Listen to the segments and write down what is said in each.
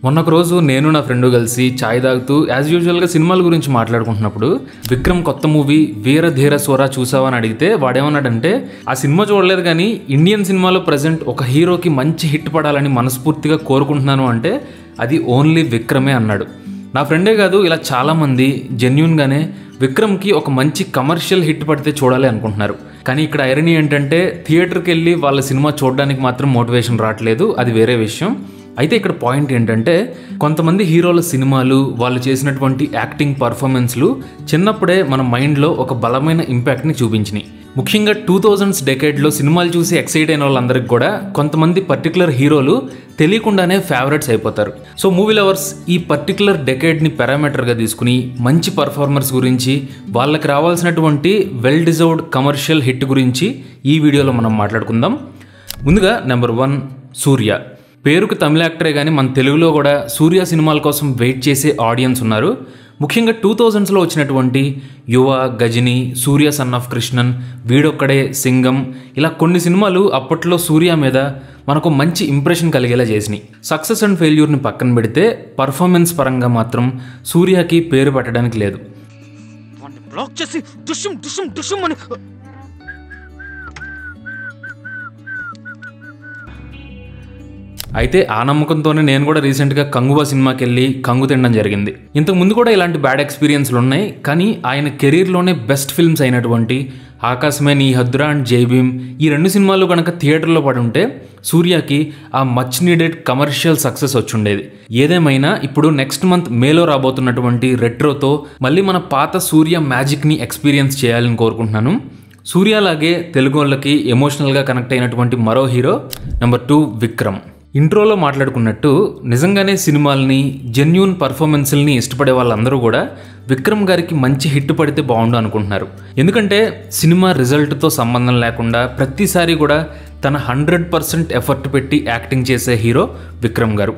మొన్నొక రోజు నేను నా ఫ్రెండ్ కలిసి చాయ్ తాగుతూ యాజ్ యూజువల్గా సినిమాల గురించి మాట్లాడుకుంటున్నప్పుడు విక్రమ్ కొత్త మూవీ వీర ధీర సోరా చూసావా అని అడిగితే వాడేమన్నాడంటే ఆ సినిమా చూడలేదు కానీ ఇండియన్ సినిమాలో ప్రజెంట్ ఒక హీరోకి మంచి హిట్ పడాలని మనస్ఫూర్తిగా కోరుకుంటున్నాను అంటే అది ఓన్లీ విక్రమే అన్నాడు. నా ఫ్రెండే కాదు ఇలా చాలామంది జెన్యూన్గానే విక్రమ్కి ఒక మంచి కమర్షియల్ హిట్ పడితే చూడాలి అనుకుంటున్నారు. కానీ ఇక్కడ ఐరనీ ఏంటంటే థియేటర్కి వెళ్ళి వాళ్ళ సినిమా చూడడానికి మాత్రం మోటివేషన్ రావట్లేదు, అది వేరే విషయం. అయితే ఇక్కడ పాయింట్ ఏంటంటే కొంతమంది హీరోల సినిమాలు వాళ్ళు చేసినటువంటి యాక్టింగ్ పర్ఫార్మెన్స్లు చిన్నప్పుడే మన మైండ్లో ఒక బలమైన ఇంపాక్ట్ని చూపించినాయి. ముఖ్యంగా 2000s డెకేడ్లో సినిమాలు చూసి ఎక్సైట్ అయిన వాళ్ళందరికీ కూడా కొంతమంది పర్టికులర్ హీరోలు తెలియకుండానే ఫేవరెట్స్ అయిపోతారు. సో మూవీ లవర్స్ ఈ పర్టికులర్ డెకేడ్ని పారామీటర్గా తీసుకుని మంచి పర్ఫార్మర్స్ గురించి వాళ్ళకి రావాల్సినటువంటి వెల్ డిజర్వ్డ్ కమర్షియల్ హిట్ గురించి ఈ వీడియోలో మనం మాట్లాడుకుందాం. ముందుగా నెంబర్ 1 సూర్య. పేరుకు తమిళ యాక్టరే కానీ మన తెలుగులో కూడా సూర్య సినిమాల కోసం వెయిట్ చేసే ఆడియన్స్ ఉన్నారు. ముఖ్యంగా 2000sలో వచ్చినటువంటి యువ, గజని, సూర్య సన్ ఆఫ్ కృష్ణన్, వీడొక్కడే, సింగం ఇలా కొన్ని సినిమాలు అప్పట్లో సూర్య మీద మనకు మంచి ఇంప్రెషన్ కలిగేలా చేసినాయి. సక్సెస్ అండ్ ఫెయిల్యూర్ని పక్కన పెడితే పర్ఫార్మెన్స్ పరంగా మాత్రం సూర్యకి పేరు పెట్టడానికి లేదు. అయితే ఆ నమ్మకంతోనే నేను కూడా రీసెంట్గా కంగువా సినిమాకి వెళ్ళి కంగు తినడం జరిగింది. ఇంతకు ముందు కూడా ఇలాంటి బ్యాడ్ ఎక్స్పీరియన్స్లు ఉన్నాయి. కానీ ఆయన కెరీర్లోనే బెస్ట్ ఫిల్మ్స్ అయినటువంటి ఆకాశమే నీ హద్దురా అండ్ జై భీమ్ ఈ 2 సినిమాలు కనుక థియేటర్లో పడి ఉంటే సూర్యకి ఆ మచ్ నీడెడ్ కమర్షియల్ సక్సెస్ వచ్చుండేది. ఏదేమైనా ఇప్పుడు నెక్స్ట్ మంత్ మేలో రాబోతున్నటువంటి రెట్రోతో మళ్ళీ మన పాత సూర్య మ్యాజిక్ని ఎక్స్పీరియన్స్ చేయాలని కోరుకుంటున్నాను. సూర్యలాగే తెలుగు వాళ్ళకి ఎమోషనల్గా కనెక్ట్ అయినటువంటి మరో హీరో నెంబర్ 2 విక్రమ్. ఇంట్రోలో మాట్లాడుకున్నట్టు నిజంగానే సినిమాల్ని జెన్యూన్ పర్ఫార్మెన్స్ని ఇష్టపడే వాళ్ళందరూ కూడా విక్రమ్ గారికి మంచి హిట్ పడితే బాగుండు అనుకుంటున్నారు. ఎందుకంటే సినిమా రిజల్ట్తో సంబంధం లేకుండా ప్రతిసారి కూడా తన 100% ఎఫర్ట్ పెట్టి యాక్టింగ్ చేసే హీరో విక్రమ్ గారు.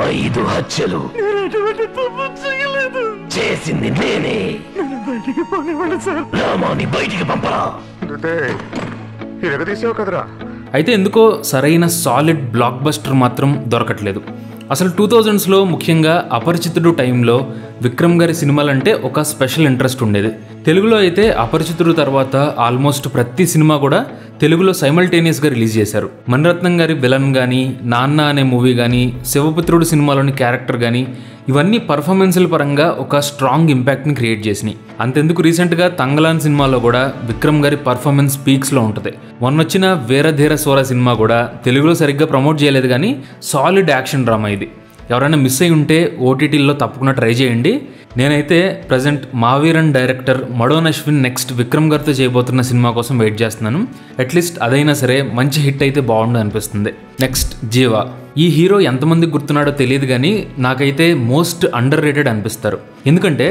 5 హత్యలు చేసింది నేనే. రామాని బయటికి పంపరా. అయితే ఎందుకో సరైన సాలిడ్ బ్లాక్ బస్టర్ మాత్రం దొరకట్లేదు. అసలు 2000sలో ముఖ్యంగా అపరిచితుడు టైంలో విక్రమ్ గారి సినిమాలంటే ఒక స్పెషల్ ఇంట్రెస్ట్ ఉండేది. తెలుగులో అయితే అపరిచితుడు తర్వాత ఆల్మోస్ట్ ప్రతి సినిమా కూడా తెలుగులో సైమల్టేనియస్గా రిలీజ్ చేశారు. మణిరత్నం గారి విలన్ కానీ, నాన్న అనే మూవీ కానీ, శివపుత్రుడు సినిమాలోని క్యారెక్టర్ కానీ ఇవన్నీ పర్ఫార్మెన్స్ల పరంగా ఒక స్ట్రాంగ్ ఇంపాక్ట్ని క్రియేట్ చేసినాయి. అంతెందుకు రీసెంట్గా తంగలాన్ సినిమాలో కూడా విక్రమ్ గారి పర్ఫార్మెన్స్ పీక్స్లో ఉంటుంది. మొన్నొచ్చిన వీర ధీర సోరా సినిమా కూడా తెలుగులో సరిగ్గా ప్రమోట్ చేయలేదు కానీ సాలిడ్ యాక్షన్ డ్రామా ఇది. ఎవరైనా మిస్ అయి ఉంటే ఓటీటీల్లో తప్పకుండా ట్రై చేయండి. నేనైతే present Maaveeran director Madonne Ashwin next Vikram గారితో చేయబోతున్న సినిమా కోసం వెయిట్ చేస్తున్నాను. అట్లీస్ట్ అదైనా సరే మంచి హిట్ అయితే బాగుండు అనిపిస్తుంది. నెక్స్ట్ జీవా. ఈ హీరో ఎంతమందికి గుర్తున్నాడో తెలియదు కానీ నాకైతే మోస్ట్ అండర్ రేటెడ్ అనిపిస్తారు. ఎందుకంటే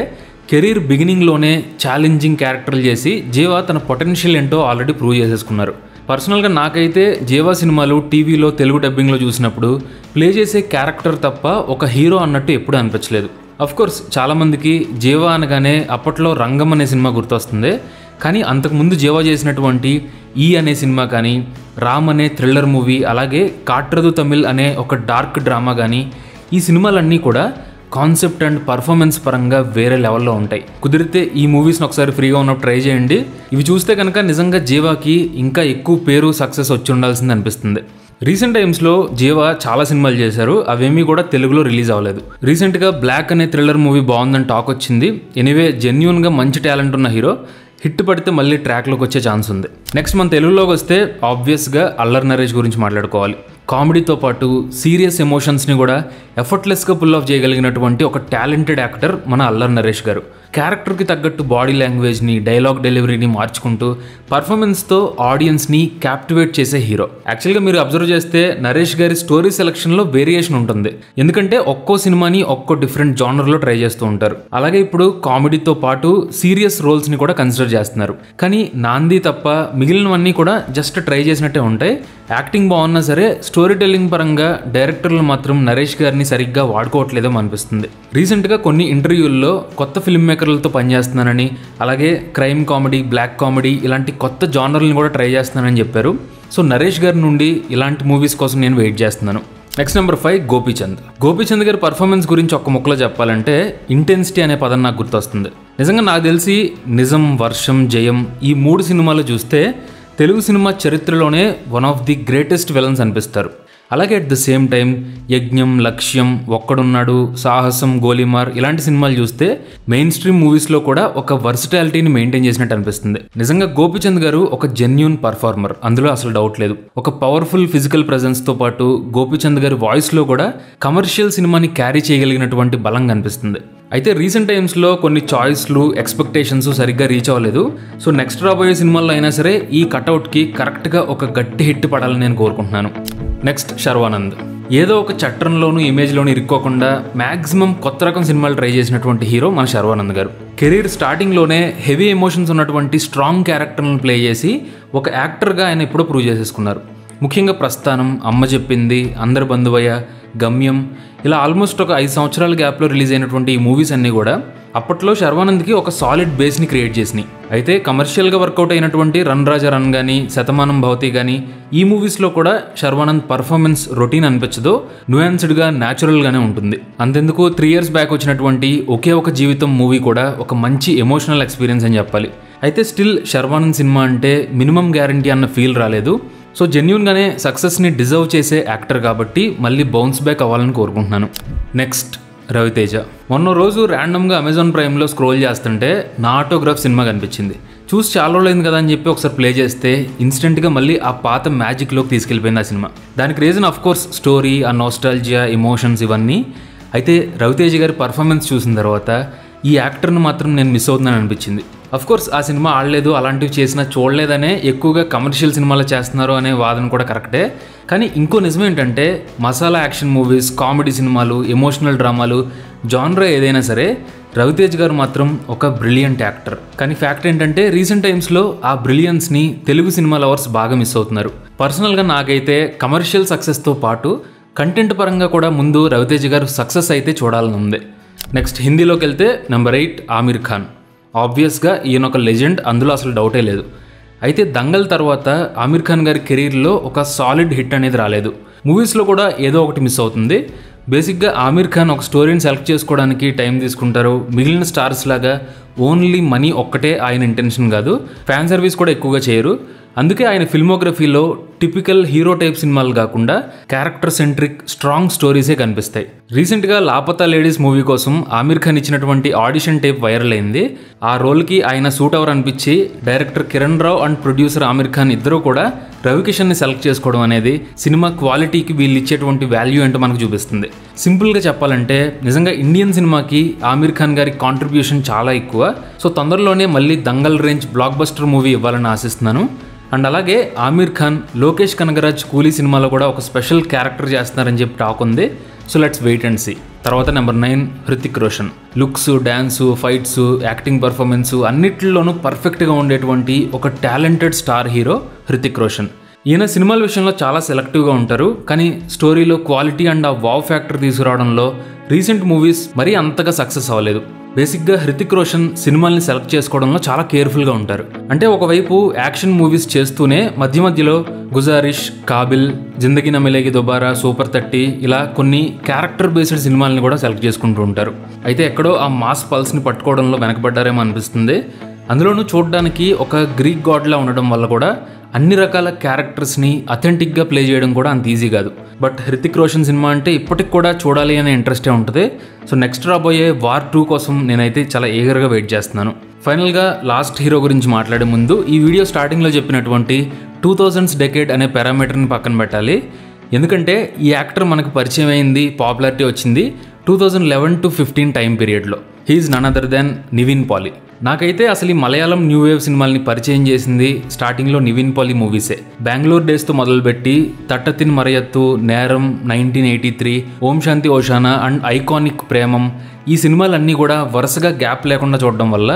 కెరీర్ బిగినింగ్లోనే ఛాలెంజింగ్ క్యారెక్టర్లు చేసి జీవా తన పొటెన్షియల్ ఏంటో ఆల్రెడీ ప్రూవ్ చేసేసుకున్నారు. పర్సనల్గా నాకైతే జీవా సినిమాలు టీవీలో తెలుగు డబ్బింగ్లో చూసినప్పుడు ప్లే చేసే క్యారెక్టర్ తప్ప ఒక హీరో అన్నట్టు ఎప్పుడూ అనిపించలేదు. అఫ్కోర్స్ చాలామందికి జీవా అనగానే అప్పట్లో రంగం అనే సినిమా గుర్తొస్తుంది. కానీ అంతకుముందు జీవా చేసినటువంటి ఈ అనే సినిమా కానీ, రామ్ అనే థ్రిల్లర్ మూవీ, అలాగే కాట్రదు తమిళ్ అనే ఒక డార్క్ డ్రామా కానీ ఈ సినిమాలన్నీ కూడా కాన్సెప్ట్ అండ్ పర్ఫార్మెన్స్ పరంగా వేరే లెవెల్లో ఉంటాయి. కుదిరితే ఈ మూవీస్ని ఒకసారి ఫ్రీగా ఉన్నప్పుడు ట్రై చేయండి. ఇవి చూస్తే కనుక నిజంగా జీవాకి ఇంకా ఎక్కువ పేరు సక్సెస్ వచ్చి ఉండాల్సింది అనిపిస్తుంది. రీసెంట్ టైమ్స్లో జీవా చాలా సినిమాలు చేశారు, అవేమీ కూడా తెలుగులో రిలీజ్ అవ్వలేదు. రీసెంట్గా బ్లాక్ అనే థ్రిల్లర్ మూవీ బాగుందని టాక్ వచ్చింది. ఎనీవే జెన్యూన్గా మంచి టాలెంట్ ఉన్న హీరో, హిట్ పడితే మళ్ళీ ట్రాక్లోకి వచ్చే ఛాన్స్ ఉంది. నెక్స్ట్ మన తెలుగులోకి వస్తే ఆబ్వియస్గా అల్లరి నరేష్ గురించి మాట్లాడుకోవాలి. కామెడీతో పాటు సీరియస్ ఎమోషన్స్ని కూడా ఎఫర్ట్లెస్గా పుల్ ఆఫ్ చేయగలిగినటువంటి ఒక టాలెంటెడ్ యాక్టర్ మన అల్లరి నరేష్ గారు. క్యారెక్టర్కి తగ్గట్టు బాడీ లాంగ్వేజ్ని, డైలాగ్ డెలివరీని మార్చుకుంటూ పర్ఫార్మెన్స్తో ఆడియన్స్ని క్యాప్టివేట్ చేసే హీరో. యాక్చువల్గా మీరు అబ్జర్వ్ చేస్తే నరేష్ గారి స్టోరీ సెలక్షన్లో వేరియేషన్ ఉంటుంది. ఎందుకంటే ఒక్కో సినిమాని ఒక్కో డిఫరెంట్ జానర్లో ట్రై చేస్తూ ఉంటారు. అలాగే ఇప్పుడు కామెడీతో పాటు సీరియస్ రోల్స్ని కూడా కన్సిడర్ చేస్తున్నారు. కానీ నాంది తప్ప మిగిలినవన్నీ కూడా జస్ట్ ట్రై చేసినట్టే ఉంటాయి. యాక్టింగ్ బాగున్నా సరే స్టోరీ టెల్లింగ్ పరంగా డైరెక్టర్లు మాత్రం నరేష్ గారిని సరిగ్గా వాడుకోవట్లేదో అనిపిస్తుంది. రీసెంట్గా కొన్ని ఇంటర్వ్యూల్లో కొత్త ఫిల్మ్ మేకర్లతో పనిచేస్తున్నానని, అలాగే క్రైమ్ కామెడీ, బ్లాక్ కామెడీ ఇలాంటి కొత్త జానర్లను కూడా ట్రై చేస్తున్నానని చెప్పారు. సో నరేష్ గారి నుండి ఇలాంటి మూవీస్ కోసం నేను వెయిట్ చేస్తున్నాను. Next number 5 Gopichand. గోపీచంద్ గారి పర్ఫార్మెన్స్ గురించి ఒక్క ముక్కలో చెప్పాలంటే ఇంటెన్సిటీ అనే పదం నాకు గుర్తొస్తుంది. నిజంగా నాకు తెలిసి నిజం, వర్షం, జయం ఈ 3 సినిమాలు చూస్తే తెలుగు సినిమా చరిత్రలోనే one of the greatest villains అనిపిస్తారు. అలాగే అట్ ద సేమ్ టైం యజ్ఞం, లక్ష్యం, ఒక్కడున్నాడు, సాహసం, గోలీమార్ ఇలాంటి సినిమాలు చూస్తే మెయిన్ స్ట్రీమ్ మూవీస్లో కూడా ఒక వర్సిటాలిటీని మెయింటైన్ చేసినట్టు అనిపిస్తుంది. నిజంగా గోపీచంద్ గారు ఒక జెన్యూన్ పర్ఫార్మర్, అందులో అసలు డౌట్ లేదు. ఒక పవర్ఫుల్ ఫిజికల్ ప్రెజెన్స్తో పాటు గోపీచంద్ గారి వాయిస్లో కూడా కమర్షియల్ సినిమాని క్యారీ చేయగలిగినటువంటి బలం కనిపిస్తుంది. అయితే రీసెంట్ టైమ్స్లో కొన్ని చాయిస్లు, ఎక్స్పెక్టేషన్స్ సరిగ్గా రీచ్ అవ్వలేదు. సో నెక్స్ట్ రాబోయే సినిమాల్లో అయినా సరే ఈ కట్అవుట్కి కరెక్ట్గా ఒక గట్టి హిట్ పడాలని నేను కోరుకుంటున్నాను. నెక్స్ట్ శర్వానంద్. ఏదో ఒక చట్టంలోనూ ఇమేజ్లోనూ ఇరుక్కోకుండా మ్యాక్సిమం కొత్త రకం సినిమాలు ట్రై చేసినటువంటి హీరో మన శర్వానంద్ గారు. కెరీర్ స్టార్టింగ్లోనే హెవీ ఎమోషన్స్ ఉన్నటువంటి స్ట్రాంగ్ క్యారెక్టర్లను ప్లే చేసి ఒక యాక్టర్గా ఆయన ఎప్పుడో ప్రూవ్ చేసేసుకున్నారు. ముఖ్యంగా ప్రస్థానం, అమ్మ చెప్పింది, అందరి బంధువయ్య, గమ్యం ఇలా ఆల్మోస్ట్ ఒక 5 సంవత్సరాల గ్యాప్లో రిలీజ్ అయినటువంటి ఈ మూవీస్ అన్నీ కూడా అప్పట్లో శర్వానంద్కి ఒక సాలిడ్ బేస్ని క్రియేట్ చేసినాయి. అయితే కమర్షియల్గా వర్కౌట్ అయినటువంటి రన్ రాజా రన్ కానీ, శతమానం భవతి కానీ ఈ మూవీస్లో కూడా శర్వానంద్ పర్ఫార్మెన్స్ రొటీన్ అనిపించదో న్యూయాన్స్డ్గా, న్యాచురల్గానే ఉంటుంది. అంతెందుకు 3 years బ్యాక్ వచ్చినటువంటి ఒకే ఒక జీవితం మూవీ కూడా ఒక మంచి ఎమోషనల్ ఎక్స్పీరియన్స్ అని చెప్పాలి. అయితే స్టిల్ శర్వానంద్ సినిమా అంటే మినిమం గ్యారంటీ అన్న ఫీల్ రాలేదు. సో జెన్యూన్గానే సక్సెస్ని డిజర్వ్ చేసే యాక్టర్ కాబట్టి మళ్ళీ బౌన్స్ బ్యాక్ అవ్వాలని కోరుకుంటున్నాను. నెక్స్ట్ రవితేజ. మొన్న రోజు ర్యాండమ్గా అమెజాన్ ప్రైమ్లో స్క్రోల్ చేస్తుంటే నా ఆటోగ్రాఫ్ సినిమా కనిపించింది. చూసి చాలా రోజులైంది కదా అని చెప్పి ఒకసారి ప్లే చేస్తే ఇన్స్టెంట్గా మళ్ళీ ఆ పాత మ్యాజిక్లోకి తీసుకెళ్ళిపోయింది ఆ సినిమా. దానికి రీజన్ ఆఫ్ కోర్స్ స్టోరీ, ఆ నోస్టాల్జియా, ఎమోషన్స్ ఇవన్నీ. అయితే రవితేజ గారి పర్ఫార్మెన్స్ చూసిన తర్వాత ఈ యాక్టర్ని మాత్రం నేను మిస్ అవుతున్నాను అనిపించింది. అఫ్కోర్స్ ఆ సినిమా ఆడలేదు, అలాంటివి చేసినా చూడలేదనే ఎక్కువగా కమర్షియల్ సినిమాలు చేస్తున్నారు అనే వాదన కూడా కరెక్టే. కానీ ఇంకో నిజం ఏంటంటే మసాలా యాక్షన్ మూవీస్, కామెడీ సినిమాలు, ఎమోషనల్ డ్రామాలు జానరా ఏదైనా సరే రవితేజ్ గారు మాత్రం ఒక బ్రిలియంట్ యాక్టర్. కానీ ఫ్యాక్ట్ ఏంటంటే రీసెంట్ టైమ్స్లో ఆ బ్రిలియన్స్ని తెలుగు సినిమా లవర్స్ బాగా మిస్ అవుతున్నారు. పర్సనల్గా నాకైతే కమర్షియల్ సక్సెస్తో పాటు కంటెంట్ పరంగా కూడా ముందు రవితేజ్ గారు సక్సెస్ అయితే చూడాలని ఉంది. నెక్స్ట్ హిందీలోకి వెళ్తే నెంబర్ 8 ఆమిర్ ఖాన్. ఆబ్వియస్గా ఈయన ఒక లెజెండ్, అందులో అసలు డౌటే లేదు. అయితే దంగల్ తర్వాత ఆమిర్ ఖాన్ గారి కెరీర్లో ఒక సాలిడ్ హిట్ అనేది రాలేదు. మూవీస్లో కూడా ఏదో ఒకటి మిస్ అవుతుంది. బేసిక్గా ఆమిర్ ఖాన్ ఒక స్టోరీని సెలెక్ట్ చేసుకోవడానికి టైం తీసుకుంటారు. మిగిలిన స్టార్స్ లాగా ఓన్లీ మనీ ఒక్కటే ఆయన ఇంటెన్షన్ కాదు, ఫ్యాన్ సర్వీస్ కూడా ఎక్కువగా చేయరు. అందుకే ఆయన ఫిల్మోగ్రఫీలో టిపికల్ హీరో టైప్ సినిమాలు కాకుండా క్యారెక్టర్ సెంట్రిక్ స్ట్రాంగ్ స్టోరీసే కనిపిస్తాయి. రీసెంట్గా లాపతా లేడీస్ మూవీ కోసం ఆమిర్ ఖాన్ ఇచ్చినటువంటి ఆడిషన్ టేప్ వైరల్ అయింది. ఆ రోల్కి ఆయన సూట్ అవర్ అనిపించి director Kiran Rao and producer Aamir Khan ఇద్దరూ కూడా రవికిషన్ని సెలెక్ట్ చేసుకోవడం అనేది సినిమా క్వాలిటీకి వీళ్ళు ఇచ్చేటువంటి వాల్యూ ఏంటో మనకు చూపిస్తుంది. సింపుల్గా చెప్పాలంటే నిజంగా ఇండియన్ సినిమాకి ఆమిర్ ఖాన్ గారి కాంట్రిబ్యూషన్ చాలా ఎక్కువ. సో తొందరలోనే మళ్ళీ Dangal range block buster movie ఇవ్వాలని ఆశిస్తున్నాను. అండ్ అలాగే ఆమిర్ ఖాన్, లోకేష్ కనగరాజ్ కూలీ సినిమాలో కూడా ఒక స్పెషల్ క్యారెక్టర్ చేస్తున్నారని చెప్పి టాక్ ఉంది. So let's wait and see. తర్వాత number 9 Hrithik Roshan. Looks, dance, fights, acting performance అన్నిటిలోనూ పర్ఫెక్ట్గా ఉండేటువంటి ఒక talented star hero Hrithik Roshan. ఈయన సినిమాల విషయంలో చాలా సెలెక్టివ్గా ఉంటారు, కానీ స్టోరీలో క్వాలిటీ అండ్ ఆ వావ్ ఫ్యాక్టర్ తీసుకురావడంలో రీసెంట్ మూవీస్ మరీ అంతగా సక్సెస్ అవ్వలేదు. బేసిక్గా హృతిక్ రోషన్ సినిమాల్ని సెలెక్ట్ చేసుకోవడంలో చాలా కేర్ఫుల్గా ఉంటారు. అంటే ఒకవైపు యాక్షన్ మూవీస్ చేస్తూనే మధ్య మధ్యలో గుజారిష్, కాబిల్, జిందగీ నా మిలేగి దొబారా, సూపర్ 30 ఇలా కొన్ని క్యారెక్టర్ బేస్డ్ సినిమాలని కూడా సెలెక్ట్ చేసుకుంటూ ఉంటారు. అయితే ఎక్కడో ఆ మాస్ పల్స్ని పట్టుకోవడంలో వెనకబడ్డారేమో అనిపిస్తుంది. అందులోనూ చూడడానికి ఒక గ్రీక్ గాడ్లా ఉండడం వల్ల కూడా అన్ని రకాల క్యారెక్టర్స్ని అథెంటిక్గా ప్లే చేయడం కూడా అంత ఈజీ కాదు. బట్ హృతిక్ రోషన్ సినిమా అంటే ఇప్పటికి కూడా చూడాలి అనే ఇంట్రెస్టే ఉంటుంది. సో నెక్స్ట్ రాబోయే వార్ 2 కోసం నేనైతే చాలా ఈగర్గా వెయిట్ చేస్తున్నాను. ఫైనల్గా లాస్ట్ హీరో గురించి మాట్లాడే ముందు ఈ వీడియో స్టార్టింగ్లో చెప్పినటువంటి 2000s డెకేడ్ అనే పారామీటర్ని పక్కన పెట్టాలి. ఎందుకంటే ఈ యాక్టర్ మనకు పరిచయం అయింది, పాపులారిటీ వచ్చింది 2011 to 15 టైం పీరియడ్లో. He's none other than Nivin Pauly. నాకైతే అసలు ఈ మలయాళం న్యూ వేవ్ సినిమాల్ని పరిచయం చేసింది స్టార్టింగ్లో నివిన్ పాలి మూవీసే. బెంగళూరు డేస్తో మొదలుపెట్టి తట్టతిన్ మరయత్తు, నేరం, 1983, ఓం శాంతి ఓషానా అండ్ ఐకానిక్ ప్రేమం ఈ సినిమాలన్నీ కూడా వరుసగా గ్యాప్ లేకుండా చూడడం వల్ల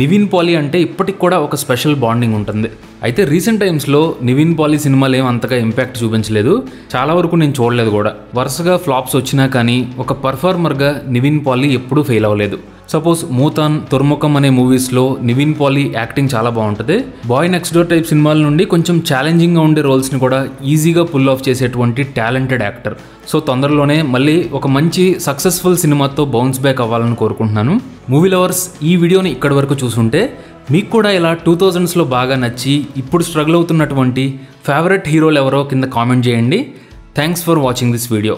నివిన్ పాలి అంటే ఇప్పటికి కూడా ఒక స్పెషల్ బాండింగ్ ఉంటుంది. అయితే రీసెంట్ టైమ్స్లో నివిన్ పాలి సినిమాలు ఏం అంతగా ఇంపాక్ట్ చూపించలేదు, చాలా వరకు నేను చూడలేదు కూడా. వరుసగా ఫ్లాప్స్ వచ్చినా కానీ ఒక పర్ఫార్మర్గా నివిన్ పాలి ఎప్పుడూ ఫెయిల్ అవ్వలేదు. సపోజ్ మూతాన్, తుర్ముఖం అనే మూవీస్లో నివిన్ పాలీ యాక్టింగ్ చాలా బాగుంటుంది. బాయ్ నెక్స్ట్ డోర్ టైప్ సినిమాల నుండి కొంచెం ఛాలెంజింగ్గా ఉండే రోల్స్ని కూడా ఈజీగా పుల్ ఆఫ్ చేసేటువంటి టాలెంటెడ్ యాక్టర్. సో తొందరలోనే మళ్ళీ ఒక మంచి సక్సెస్ఫుల్ సినిమాతో బౌన్స్ బ్యాక్ అవ్వాలని కోరుకుంటున్నాను. మూవీ లవర్స్, ఈ వీడియోని ఇక్కడి వరకు చూసుంటే మీకు కూడా ఇలా 2000స్లో బాగా నచ్చి ఇప్పుడు స్ట్రగుల్ అవుతున్నటువంటి ఫేవరెట్ హీరోలు ఎవరో కింద కామెంట్ చేయండి. Thanks for watching this video.